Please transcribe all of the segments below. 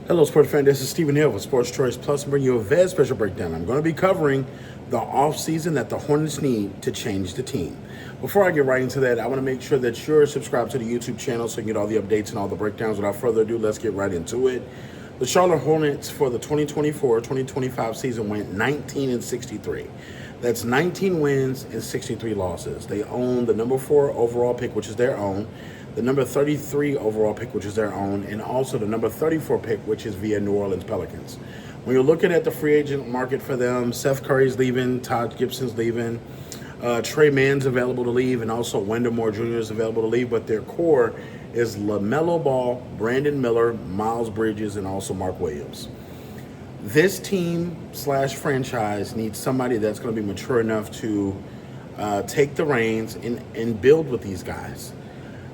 Hello, sports fan. This is Stephen Hill with Sports Choice Plus. I'm bringing you a very special breakdown. I'm going to be covering the offseason that the Hornets need to change the team. Before I get right into that, I want to make sure that you're subscribed to the YouTube channel so you can get all the updates and all the breakdowns. Without further ado, let's get right into it. The Charlotte Hornets for the 2024-2025 season went 19-63. That's 19 wins and 63 losses. They own the number 4 overall pick, which is their own, the number 33 overall pick, which is their own, and also the number 34 pick, which is via New Orleans Pelicans. When you're looking at the free agent market for them, Seth Curry's leaving, Todd Gibson's leaving, Trey Mann's available to leave, and also Wendell Moore Jr. is available to leave, but their core is LaMelo Ball, Brandon Miller, Miles Bridges, and also Mark Williams. This team/franchise needs somebody that's going to be mature enough to take the reins and build with these guys.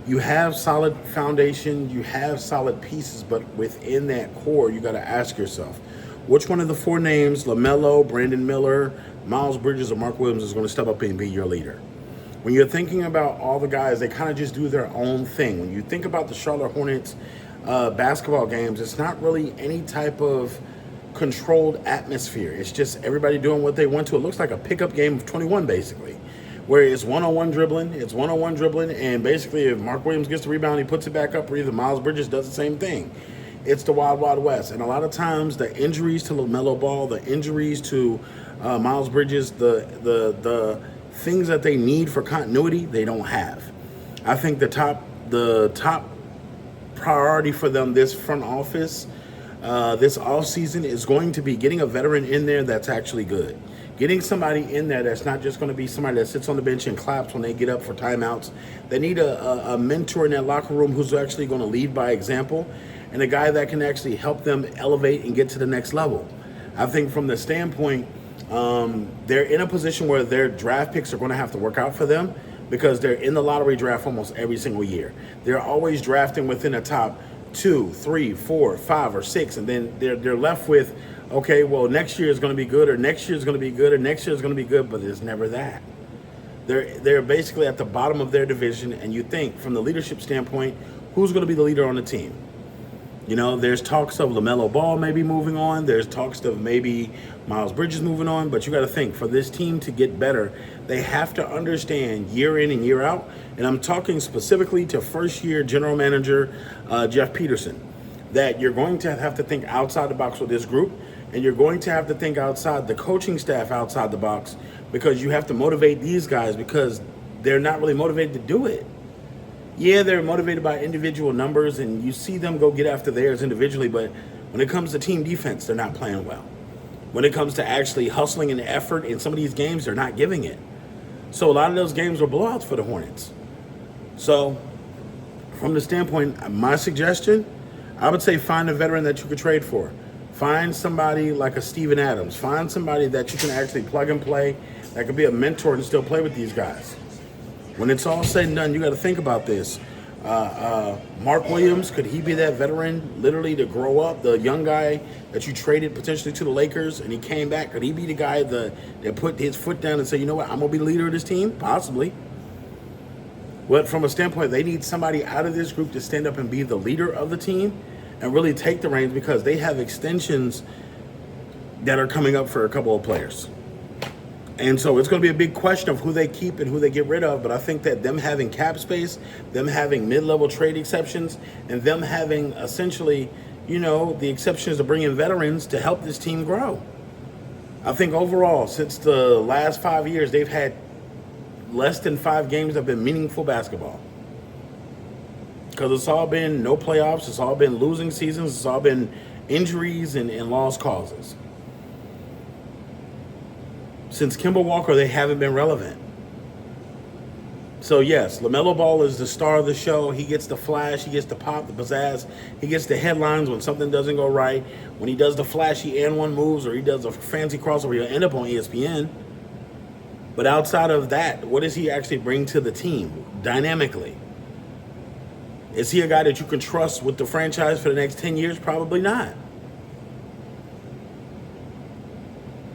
You have solid foundation, you have solid pieces, but within that core, you got to ask yourself, which one of the 4 names, LaMelo, Brandon Miller, Miles Bridges, or Mark Williams, is going to step up and be your leader? When you're thinking about all the guys, they kind of just do their own thing. When you think about the Charlotte Hornets basketball games, it's not really any type of controlled atmosphere. It's just everybody doing what they want to. It looks like a pickup game of 21, basically, where it's one-on-one dribbling, and basically if Mark Williams gets the rebound, he puts it back up, or either Miles Bridges does the same thing. It's the Wild Wild West. And a lot of times the injuries to LaMelo Ball, the injuries to Miles Bridges, the things that they need for continuity, they don't have. I think the top priority for them this front office, this offseason, is going to be getting a veteran in there that's actually good. Getting somebody in there that's not just going to be somebody that sits on the bench and claps when they get up for timeouts. They need a mentor in that locker room who's actually going to lead by example, and a guy that can actually help them elevate and get to the next level. I think from the standpoint, they're in a position where their draft picks are going to have to work out for them because they're in the lottery draft almost every single year. They're always drafting within the top 2, 3, 4, 5, or 6, and then they're left with, okay, well, next year is going to be good, or next year is going to be good, or next year is going to be good, but it's never that. They're basically at the bottom of their division, and you think, from the leadership standpoint, who's going to be the leader on the team? You know, there's talks of LaMelo Ball maybe moving on. There's talks of maybe Miles Bridges moving on. But you got to think, for this team to get better, they have to understand year in and year out. And I'm talking specifically to first-year general manager Jeff Peterson, that you're going to have to think outside the box with this group. And you're going to have to think outside the coaching staff outside the box, because you have to motivate these guys because they're not really motivated to do it. Yeah, they're motivated by individual numbers, and you see them go get after theirs individually, but when it comes to team defense, they're not playing well. When it comes to actually hustling and effort in some of these games, they're not giving it. So a lot of those games were blowouts for the Hornets. So from the standpoint, my suggestion, I would say find a veteran that you could trade for. Find somebody like a Steven Adams. Find somebody that you can actually plug and play, that could be a mentor and still play with these guys. When it's all said and done, you got to think about this. Mark Williams, could he be that veteran literally to grow up? The young guy that you traded potentially to the Lakers and he came back, could he be the guy that put his foot down and say, you know what, I'm going to be the leader of this team? Possibly. But from a standpoint, they need somebody out of this group to stand up and be the leader of the team and really take the reins, because they have extensions that are coming up for a couple of players. And so it's going to be a big question of who they keep and who they get rid of. But I think that them having cap space, them having mid-level trade exceptions, and them having essentially, the exceptions to bring in veterans to help this team grow. I think overall, since the last 5 years, they've had less than 5 games that have been meaningful basketball. Because it's all been no playoffs, it's all been losing seasons, it's all been injuries and lost causes. Since Kemba Walker, they haven't been relevant. So yes, LaMelo Ball is the star of the show. He gets the flash, he gets the pop, the pizzazz, he gets the headlines when something doesn't go right. When he does the flashy and one moves, or he does a fancy crossover, he'll end up on ESPN. But outside of that, what does he actually bring to the team dynamically? Is he a guy that you can trust with the franchise for the next 10 years? Probably not.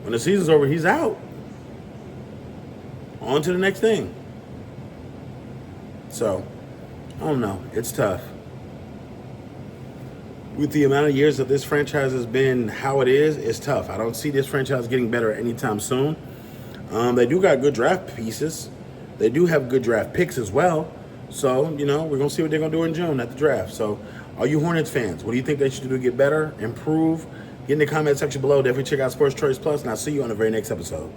When the season's over, he's out. On to the next thing. So, I don't know. It's tough. with the amount of years that this franchise has been how it is, it's tough. I don't see this franchise getting better anytime soon. They do got good draft pieces. They do have good draft picks as well. So, we're going to see what they're going to do in June at the draft. So, all you Hornets fans, what do you think they should do to get better, improve? Get in the comment section below. Definitely check out Sports Choice Plus, and I'll see you on the very next episode.